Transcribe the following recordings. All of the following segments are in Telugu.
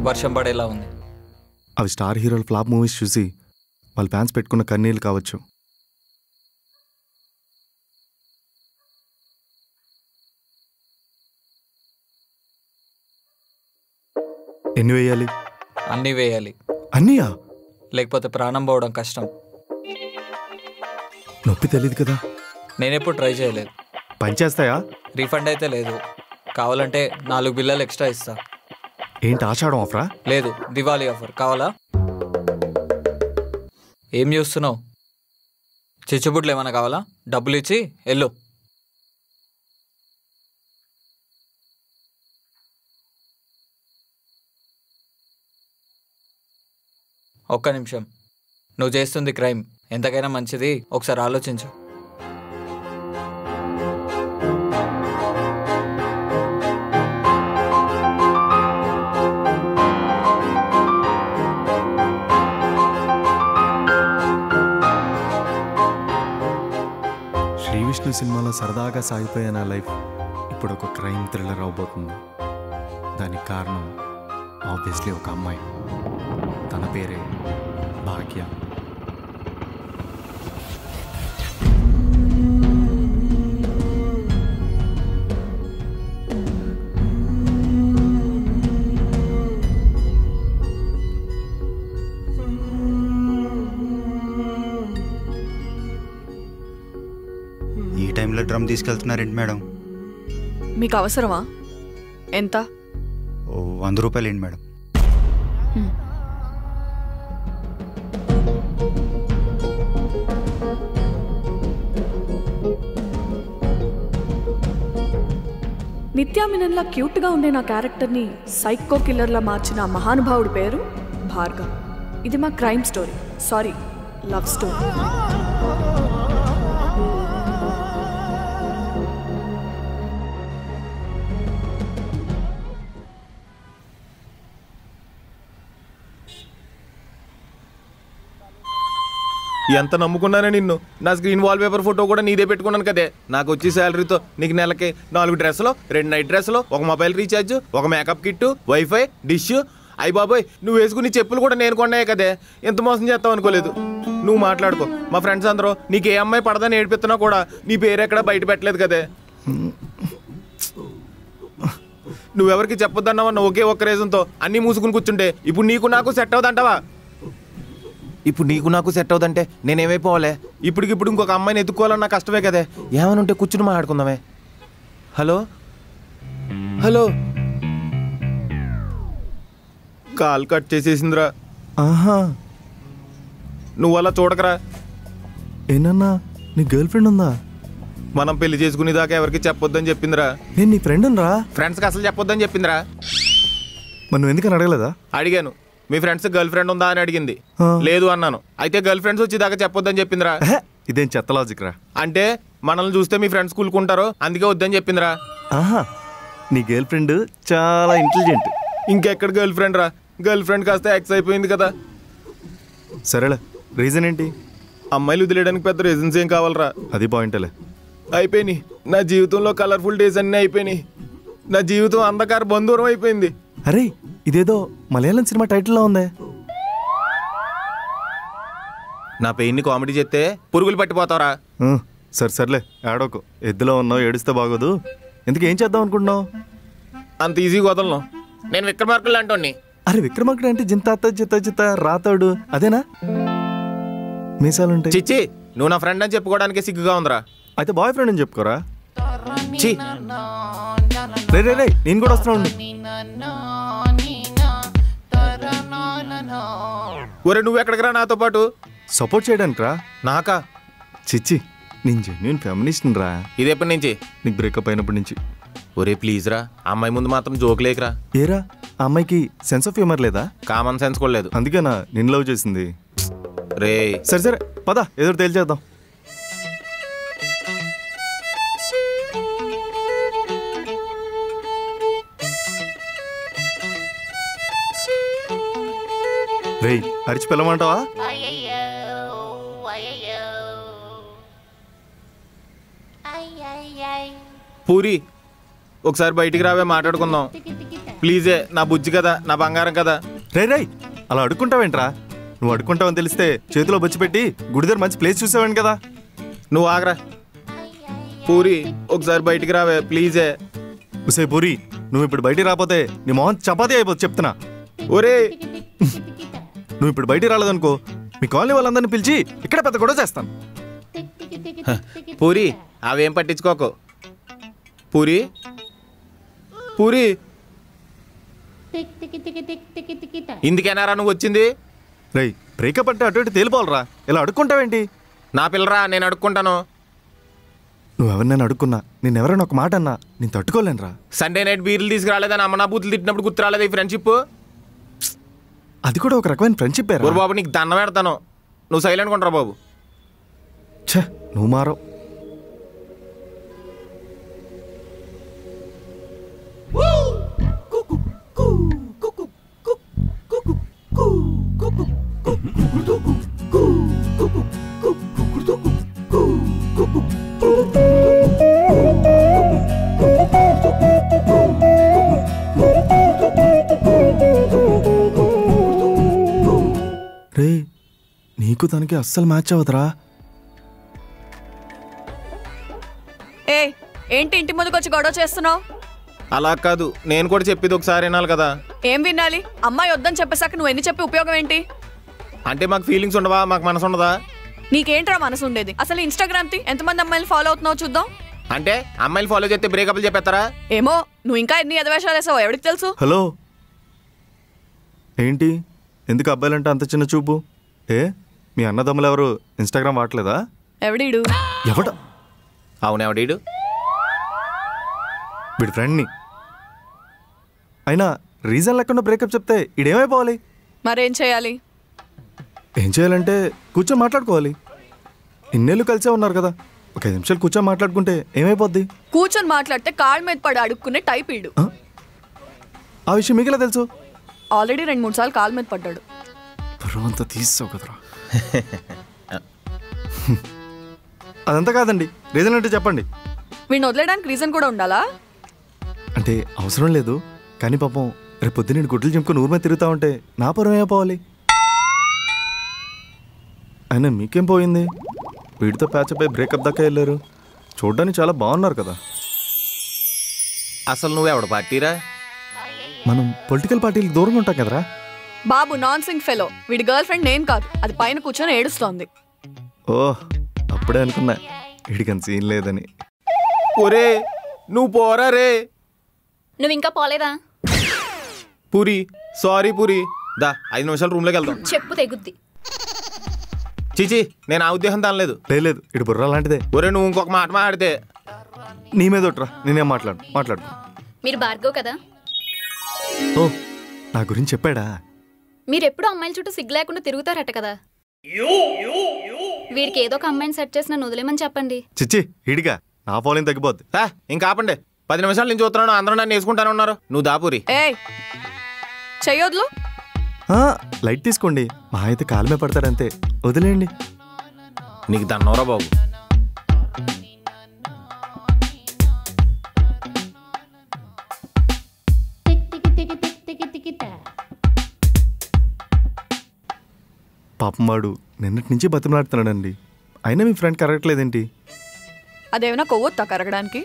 వర్షం పడేలా ఉంది. అవి స్టార్ హీరోల ఫ్లాప్ మూవీస్ చూసి వాళ్ళ ఫ్యాన్స్ పెట్టుకున్న కన్నీళ్ళు కావచ్చు. ఎన్ని వేయాలి? అన్నీ వేయాలి. అన్నీయా? లేకపోతే ప్రాణం పోవడం కష్టం. నొప్పి తెలియదు కదా. నేనెప్పుడు ట్రై చేయలేదు. పనిచేస్తాయా? రీఫండ్ అయితే లేదు. కావాలంటే 4 బిల్లలు ఎక్స్ట్రా ఇస్తా. ఏంటి ఆషాఢం ఆఫరా? లేదు, దివాళీ ఆఫర్. కావాలా? ఏం చూస్తున్నావు? చిచ్చుబుడ్లు ఏమైనా కావాలా? డబ్బులు ఇచ్చి వెళ్ళు. ఒక్క నిమిషం. నువ్వు చేస్తుంది క్రైమ్. ఎంతకైనా మంచిది, ఒకసారి ఆలోచించు. శ్రీ విష్ణు సినిమాలో సరదాగా సాగిపోయే నా లైఫ్ ఇప్పుడు ఒక క్రైమ్ థ్రిల్లర్ అవబోతుంది. దానికి కారణం ఆబ్వియస్లీ ఒక అమ్మాయి. తన పేరే భాగ్య. ఈ టైంలో డ్రమ్ తీసుకెళ్తున్నారేంటి మేడం? మీకు అవసరమా? ఎంత? 100 రూపాయలు ఏంటి మేడం? నిత్యామినన్లా క్యూట్గా ఉండే నా క్యారెక్టర్ని సైకో కిల్లర్లా మార్చిన మహానుభావుడి పేరు భార్గవ్. ఇది మా crime story, sorry love story. ఎంత నమ్ముకున్నానే నిన్ను. నా స్క్రీన్ వాల్పేపర్ ఫోటో కూడా నీదే పెట్టుకున్నాను కదే. నాకు వచ్చి శాలరీతో నీకు నెలకి 4 డ్రెస్సులు, 2 నైట్ డ్రెస్సులు, ఒక మొబైల్ రీఛార్జ్, ఒక మేకప్ కిట్టు, వైఫై, డిష్. అయ్యి బాబోయ్, నువ్వు వేసుకుని చెప్పులు కూడా నేను కొన్నాయే కదే. ఎంత మోసం చేస్తావు అనుకోలేదు. నువ్వు మాట్లాడుకో. మా ఫ్రెండ్స్ అందరూ నీకు ఏ అమ్మాయి పడదని ఏడిపిస్తున్నా కూడా నీ పేరు ఎక్కడ బయట పెట్టలేదు కదే. నువ్వెవరికి చెప్పొద్దన్నావన్న ఒకే ఒక్క రీజన్తో అన్నీ మూసుకుని కూర్చుంటే ఇప్పుడు నీకు నాకు సెట్ అవుదంటావా? ఇప్పుడు నీకు నాకు సెట్ అవుదంటే నేనేమైపోవాలే? ఇప్పటికిప్పుడు ఇంకొక అమ్మాయిని ఎత్తుకోవాలన్నా కష్టమే కదే. ఏమని ఉంటే కూర్చుని మాట్లాడుకుందామే. హలో హలో, కాల్ కట్ చేసేసిందిరా. ఆహా, నువ్వు అలా చూడకరా. ఏనన్నా నీ గర్ల్ ఫ్రెండ్ ఉందా? మనం పెళ్లి చేసుకునేదాకా ఎవరికి చెప్పొద్దని చెప్పిందిరా. నేను నీ ఫ్రెండ్ రా. ఫ్రెండ్స్కి అసలు చెప్పొద్దని చెప్పిందిరా. మరి నువ్వు ఎందుకని అడగలేదా? అడిగాను. మీ ఫ్రెండ్స్ గర్ల్ ఫ్రెండ్ ఉందా అని అడిగింది. లేదు అన్నాను. అయితే గర్ల్ ఫ్రెండ్స్ వచ్చేదాకా చెప్పొద్దని చెప్పిందిరా. ఇదేం చెత్త లాజిక్ రా. అంటే మనల్ని చూస్తే మీ ఫ్రెండ్స్ కూలుకుంటారు, అందుకే వద్దని చెప్పిందిరా. ఆహా, నీ గర్ల్ ఫ్రెండ్ చాలా ఇంటెలిజెంట్. ఇంకెక్కడ గర్ల్ ఫ్రెండ్ రా? గర్ల్ ఫ్రెండ్ కాస్త ఎక్స్ అయిపోయింది కదా. సరేలే, రీజన్ ఏంటి? అమ్మాయిలు వదిలేయడానికి పెద్ద రీజన్స్ ఏం కావాలరా? అది పాయింటలే. అయిపోయినాయి నా జీవితంలో కలర్ఫుల్ డేస్ అన్నీ అయిపోయినాయి. నా జీవితం అంధకార బంధూరం అయిపోయింది. అరే, ఇదేదో మలయాళం సినిమా టైటిల్లో ఉందే. నా పెయిన్ని కామెడీ చేస్తే పురుగులు పట్టిపోతావరా? సర్లే ఏడోకు. ఎద్దులో ఉన్నావు, ఏడిస్తే బాగోదు. ఇంతకేం చేద్దాం అనుకుంటున్నావు? అంత ఈజీగా వదలను. నేను విక్రమార్కులు అంటోని. అరే, విక్రమార్కుడు అంటే జింతాత జిత రాతాడు అదేనా? మీసాలుంటాయి. చిచ్చి, నువ్వు నా ఫ్రెండ్ అని చెప్పుకోవడానికి సిగ్గుగా ఉందిరా. అయితే బాయ్ ఫ్రెండ్ అని చెప్పుకోరా. చి, రే నేను కూడా వస్తున్నాను. ఒరే, నువ్వు ఎక్కడికి రా నాతో పాటు? సపోర్ట్ చేయడానికి రా. నాకా? చిచ్చి, నేను జెన్యూన్ ఫెమినిస్ట్ రా. ఇది ఎప్పటి నుంచి? నీకు బ్రేకప్ అయినప్పటి నుంచి. ఒరే ప్లీజ్ రా, అమ్మాయి ముందు మాత్రం జోక్ లేకరా. ఏరా, ఆ అమ్మాయికి సెన్స్ ఆఫ్ హ్యూమర్ లేదా? కామన్ సెన్స్ కూడా లేదు. అందుకేనా నిన్ను లవ్ చేసింది. రే సరే పద, ఏదో తేల్చేద్దాం. రేయ్, అరిచి పిల్లమంటావా? పూరి, ఒకసారి బయటికి రావే, మాట్లాడుకుందాం. ప్లీజే, నా బుజ్జి కదా, నా బంగారం కదా. రే అలా అడుక్కుంటావేంట్రా? నువ్వు అడుక్కుంటావని తెలిస్తే చేతిలో బొచ్చి పెట్టి గుడి దగ్గర మంచి ప్లేస్ చూసావాడిని కదా. నువ్వు ఆగరా పూరి, ఒకసారి బయటికి రావే ప్లీజే. ఉసే పూరి, నువ్వు ఇప్పుడు బయటికి రాకపోతే నీ మొహం చపాతీ అయిపోతుంది చెప్తున్నా. ఒరే నువ్వు ఇప్పుడు బయటికి రాలేదనుకో, మీ కాలనీ వాళ్ళందరినీ పిలిచి ఇక్కడ పెద్ద గొడవ చేస్తాను. పూరి అవేం పట్టించుకోకు. పూరి పూరి ఇందుకేనారా నువ్వు వచ్చింది? రేయ్, బ్రేకప్ అంటే అటు ఇటు తేలిపోవాలరా, ఇలా అడుక్కుంటావేంటి? నా పిల్లరా, నేను అడుక్కుంటాను. నువ్వెవరినైనా అడుక్కున్నా, నేనెవరైనా ఒక మాట అన్నా నేను తట్టుకోలేనురా. సండే నైట్ బీర్లు తీసుకురాలేదని అమ్మ నా బూతులు తిట్టినప్పుడు గుర్తు రాలేదు ఈ ఫ్రెండ్షిప్? అది కూడా ఒక రకమైన ఫ్రెండ్షిప్. బాబు నీకు దండం పెడతాను, నువ్వు సైలెంట్ కొంటరా బాబు. ఛే, నువ్వు మారవు. రే, నీకు తనకి అస్సలు మ్యాచ్ అవ్వదురా. ఏ ఏంటి ఇంటి ముందుకు వచ్చి గొడవ చేస్తున్నావు? అలా కాదు, నేను కూడా చెప్పేది ఒకసారి వినాలి కదా. ఏం వినాలి? అమ్మాయి వద్దని చెప్పేశాక నువ్వు ఎన్ని చెప్పి ఉపయోగం ఏంటి? అంటే మాకు ఫీలింగ్స్ ఉండవా, మాకు మనసు ఉండదా? నీకేంట్రా మనసు ఉండేది? అసలు ఇన్స్టాగ్రామ్ తి ఎంతమంది అమ్మాయిలు ఫాలో అవుతున్నావు చూద్దాం. అంటే అమ్మాయిలు ఫాలో చేస్తే బ్రేకప్లు చెప్పేస్తారా? ఏమో, నువ్వు ఇంకా ఎన్ని ఎదవేషాలు వేసావు ఎవరికి తెలుసు. హలో, ఏంటి ఎందుకు అబ్బాయిలంటే అంత చిన్న చూపు? ఏ మీ అన్నదమ్ములు ఎవరు ఇన్స్టాగ్రామ్ వాడలేదా? ఎవడీడు? ఎవడ? అవునెవడీడు? వీడి ఫ్రెండ్ని. అయినా రీజన్ లేకుండా బ్రేకప్ చెప్తే ఈడేమైపోవాలి? మరేం చేయాలి? ఏం చేయాలంటే కూర్చొని మాట్లాడుకోవాలి. ఇన్నేళ్ళు కలిసే ఉన్నారు కదా, ఒక 5 నిమిషాలు కూర్చొని మాట్లాడుకుంటే ఏమైపోద్ది? కూర్చొని మాట్లాడితే కాళ్ళ మీద పడి అడుక్కునే టైప్ ఈడు. ఆ విషయం మీకెలా తెలుసు? ఆల్రెడీ 2-3 సార్లు కాళ్ళ మీద పడ్డాడు. అంతా తీసావు కదరా. అదంతా కాదండి, రీజన్ అంటే చెప్పండి. వీడిని వదిలేయడానికి రీజన్ కూడా ఉండాలా? అంటే అవసరం లేదు, కానీ పాపం రేపు పొద్దున్న గుడ్లు చింపుకొని ఊరి మీద తిరుగుతా ఉంటే నా పరం ఏమైపోవాలి? అయినా మీకేం పోయింది? వీడితో ప్యాచప్ అయి బ్రేకప్ దాకా వెళ్ళారు. చూడ్డానికి చాలా బాగున్నారు కదా. అసలు నువ్వెవడ పార్టీరా? మనం పొలిటికల్ పార్టీలకు దూరంగా ఉంటాం కదరా. బాబు నాన్ సింగ్ ఫెలో, వీడి గర్ల్ ఫ్రెండ్ నేను కాదు, అది పైన కూర్చొని ఏడుస్తోంది. ఓహ్, అప్పుడే అనుకున్నా వీడికంత సీన్ లేదని. ఒరే నువ్వు పోరా రే. నువ్వు ఇంకా పోలేదా? పూరి సారీ పూరి, దా 5 నిమిషాలు రూమ్లోకి వెళ్దాం. చెప్పు తెగుద్ది. చీచి, నేను ఆ ఉద్దేశం తనలేదు. లేదు, ఇటు బుర్ర లాంటిదే. ఒరే నువ్వు ఇంకొక మాట మాట్లాడితే నీ మీద ఒట్రా, నేనేం మాట్లాడు. మీరు భార్గవ్ కదా? ఓ, నా గురించి చెప్పాడా? మీరెప్పుడు అమ్మాయిల చుట్టూ సిగ్గు లేకుండా తిరుగుతారట కదా. వీడికి ఏదో ఒక అమ్మాయిని సెట్ చేసి నన్ను వదిలేమని చెప్పండి. చిచ్చి, ఇడిగా నా ఫాలోయింగ్ తగ్గిపోద్ది. ఇంకా ఆపండి, 10 నిమిషాలు నేను చూస్తున్నాను, అందరూ నన్ను వేసుకుంటానే ఉన్నారు. నువ్వు దాపూరి. చెయ్యొద్దులు. లైట్ తీసుకోండి, మా అయితే కాలమే పడతారంతే, వదిలేయండి. నీకు దన్నోరా బాబు. పాపం వాడు నిన్నటి నుంచి బతిమలాడుతున్నాడండి, అయినా మీ ఫ్రెండ్ కరగట్లేదేంటి? అదేమైనా కొవ్వొత్తా కరగడానికి?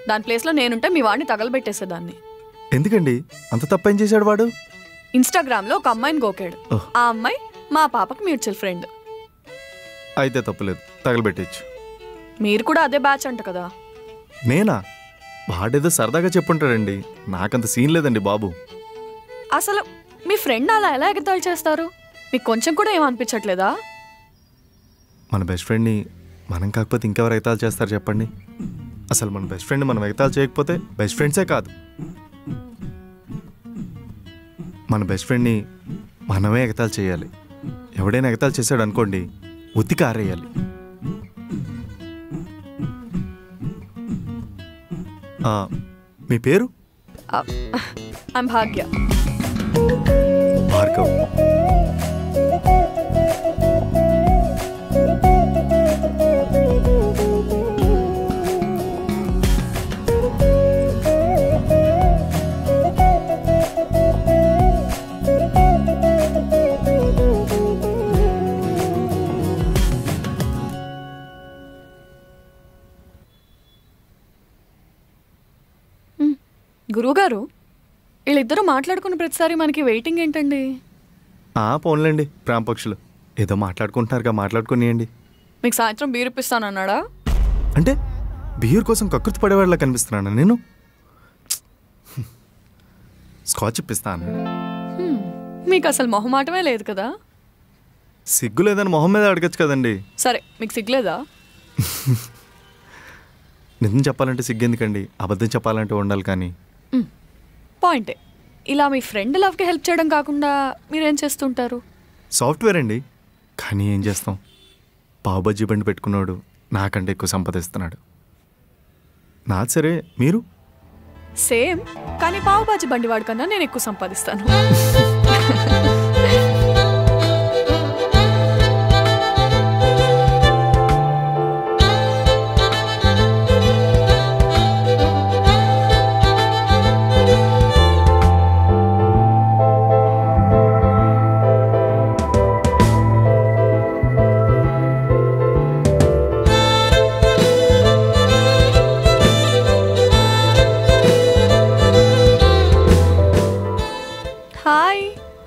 దాని ప్లేస్లో నేనుంటే మీ వాడిని తగలబెట్టేసేదాన్ని. ఎందుకండి అంత తప్పేం చేశాడు వాడు? ఇన్స్టాగ్రామ్లో ఒక అమ్మాయిని గోకాడు. ఆ అమ్మాయి మా పాపకి మ్యూచువల్ ఫ్రెండ్. అయితే తప్పులేదు, తగలబెట్టచ్చు. మీరు కూడా అదే బ్యాచ్ అంట కదా. నేనా? వాడేదో సరదాగా చెప్పుంటాడండి, నాకంత సీన్ లేదండి బాబు. అసలు మీ ఫ్రెండ్ అలా ఎలా ఎగతాళి చేస్తారు? మీకు కొంచెం కూడా ఏమనిపించట్లేదా? మన బెస్ట్ ఫ్రెండ్ని మనం కాకపోతే ఇంకెవరు ఎగతాళి చేస్తారు చెప్పండి? అసలు మన బెస్ట్ ఫ్రెండ్ మనం ఎగతాళి చేయకపోతే బెస్ట్ ఫ్రెండ్సే కాదు. మన బెస్ట్ ఫ్రెండ్ని మనమే ఎగతాళి చేయాలి. ఎవడైనా ఎగతాళి చేశాడు అనుకోండి, ఉతికి ఆరేయాలి. మీ పేరు? ఐమ్ భాగ్య. భార్గవ్. గురువుగారు వీళ్ళిద్దరూ మాట్లాడుకున్న ప్రతిసారి మనకి వెయిటింగ్ ఏంటండి? పోన్లేండి ప్రేమ పక్షులు, ఏదో మాట్లాడుకుంటున్నారుగా, మాట్లాడుకునియండి. మీకు సాయంత్రం బీర్ ఇప్పిస్తానన్నాడా? అంటే బియర్ కోసం కకృతి పడేవాళ్ళ కనిపిస్తున్నాను నేను? స్కాచ్ ఇప్పిస్తాను. మీకు అసలు మొహమాటమే లేదు కదా? సిగ్గు లేదని మొహం మీద అడగచ్చు కదండి. సరే, మీకు సిగ్గులేదా? నిజం చెప్పాలంటే సిగ్గెందుకండి, అబద్ధం చెప్పాలంటే ఉండాలి. కానీ పాయింటే. ఇలా మీ ఫ్రెండ్ లవ్కి హెల్ప్ చేయడం కాకుండా మీరేం చేస్తుంటారు? సాఫ్ట్వేర్ అండి. కానీ ఏం చేస్తాం, పావుబజ్జీ బండి పెట్టుకున్నాడు నాకంటే ఎక్కువ సంపాదిస్తున్నాడు. నాది సరే, మీరు? సేమ్, కానీ పావుబాజీ బండివాడి కన్నా నేను ఎక్కువ సంపాదిస్తాను. హాయ్,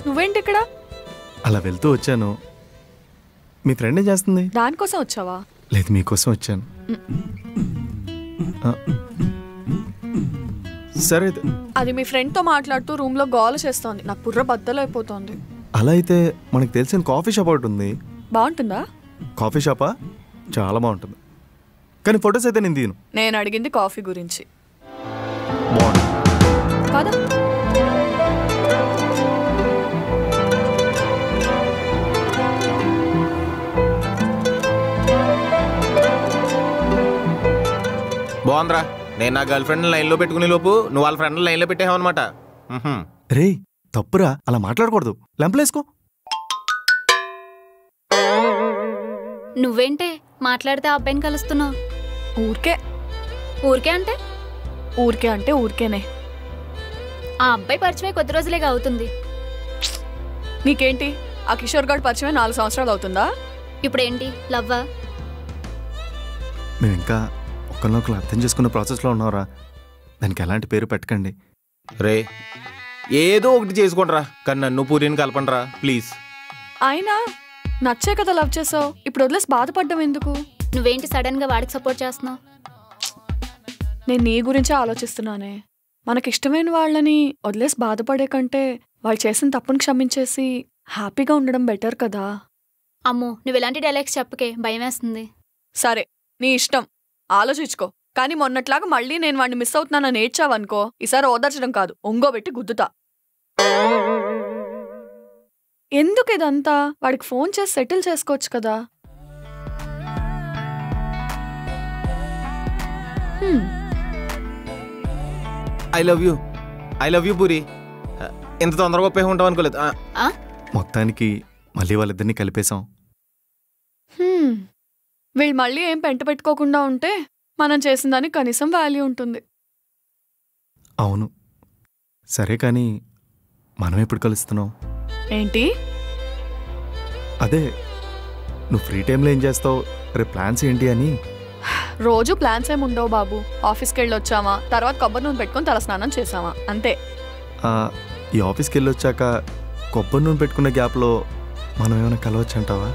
నువ్వేంటి ఇక్కడ? అలా వెళ్తూ వచ్చాను. మీ ఫ్రెండ్ ఏం చేస్తుంది? దానికోసం వచ్చావా? లేదు, మీకోసం వచ్చాను. సరే, అది మీ ఫ్రెండ్తో మాట్లాడుతూ రూమ్లో గోల చేస్తోంది. నాకు బుర్ర బద్దలైపోతోంది. అలా అయితే మనకు తెలిసిన కాఫీ షాప్ ఒకటి ఉంది. బాగుంటుందా? కాఫీ షాపా? చాలా బాగుంటుంది. కానీ ఫొటోస్ అయితే నేను తీను. నేను అడిగింది కాఫీ గురించి. బాగుంటుంది కాదా? బాగుందిరా. నేను నా గర్ల్ ఫ్రెండ్ లైన్లో పెట్టుకునే లోపు నువ్వు వాళ్ళ ఫ్రెండ్ లైన్లో పెట్టావు అనమాట. రే తప్పురా, అలా మాట్లాడకూడదు. లెంపలేసుకో. నువ్వేంటే మాట్లాడితే ఆ అబ్బాయిని కలుస్తున్నావు? ఊరికే. ఊరికే అంటే? ఊరికే అంటే ఊరికేనే. ఆ అబ్బాయి పరిచయం కొద్ది రోజులేగా అవుతుంది. నీకేంటి, ఆ కిషోర్ గారు పరిచయం 4 సంవత్సరాలు అవుతుందా? ఇప్పుడేంటి, లవ్వా? మేము ఇంకా ఒకరినొకరు అర్థం చేసుకునే ప్రాసెస్లో ఉన్నారా. దానికి ఎలాంటి పేరు పెట్టకండి. రే ఏదో ఒకటి చేసుకోండిరా, కానీ నన్ను పూరిని కలపండిరా ప్లీజ్. అయినా నచ్చే కదా లవ్ చేసావు, ఇప్పుడు వదిలేసి బాధపడ్డం ఎందుకు? నువ్వేంటి సడన్ గా వాడికి సపోర్ట్ చేస్తున్నావు? నేను నీ గురించే ఆలోచిస్తున్నానే. మనకిష్టమైన వాళ్ళని వదిలేసి బాధపడే కంటే వాళ్ళు చేసిన తప్పును క్షమించేసి హ్యాపీగా ఉండడం బెటర్ కదా. అమ్మో, నువ్వు ఇలాంటి డైలాగ్స్ చెప్పకే, భయం వేస్తుంది. సరే, నీ ఇష్టం, ఆలోచించుకో. కానీ మొన్నట్లాగా మళ్ళీ నేను వాడిని మిస్ అవుతున్నానని ఏడ్చావనుకో, ఈసారి ఓదార్చడం కాదు, ఒంగోబెట్టి గుద్దుతా. ఎందుకు ఇదంతా? వాడికి ఫోన్ చేసి సెటిల్ చేసుకోవచ్చు కదా. I love you puri. ఎంత తొందరగా ఒప్పే ఉంటావు అనుకోలేదు. మొత్తానికి మళ్ళీ వాళ్ళిద్దరిని కలిపేశాం. వీళ్ళు మళ్ళీ ఏం పెంట పెట్టుకోకుండా ఉంటే మనం చేసిన దానికి కనీసం వాల్యూ ఉంటుంది. అవును. సరే, కానీ మనం ఎప్పుడు కలుస్తున్నావు? ఏంటి? అదే, నువ్వు ఫ్రీ టైంలో ఏం చేస్తావు, రేపు ప్లాన్స్ ఏంటి అని. రోజు ప్లాన్స్ ఏమి ఉండవు బాబు. ఆఫీస్కి వెళ్ళి వచ్చామా, తర్వాత కొబ్బరి నూనె పెట్టుకొని తలస్నానం చేసామా, అంతే. ఈ ఆఫీస్కి వెళ్ళి వచ్చాక కొబ్బరి నూనె పెట్టుకునే గ్యాప్లో మనం ఏమైనా కలవచ్చు అంటావా?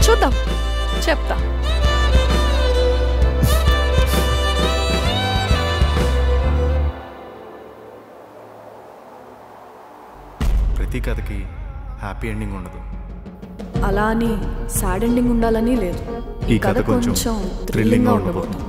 చూద్దాం, చెప్తా. ప్రతి కథకి హ్యాపీ ఎండింగ్ ఉండదు. అలా అని సాడ్ ఎండింగ్ ఉండాలని లేదు. ఈ కథ కొంచెం థ్రిల్లింగ్గా ఉండబోతుంది.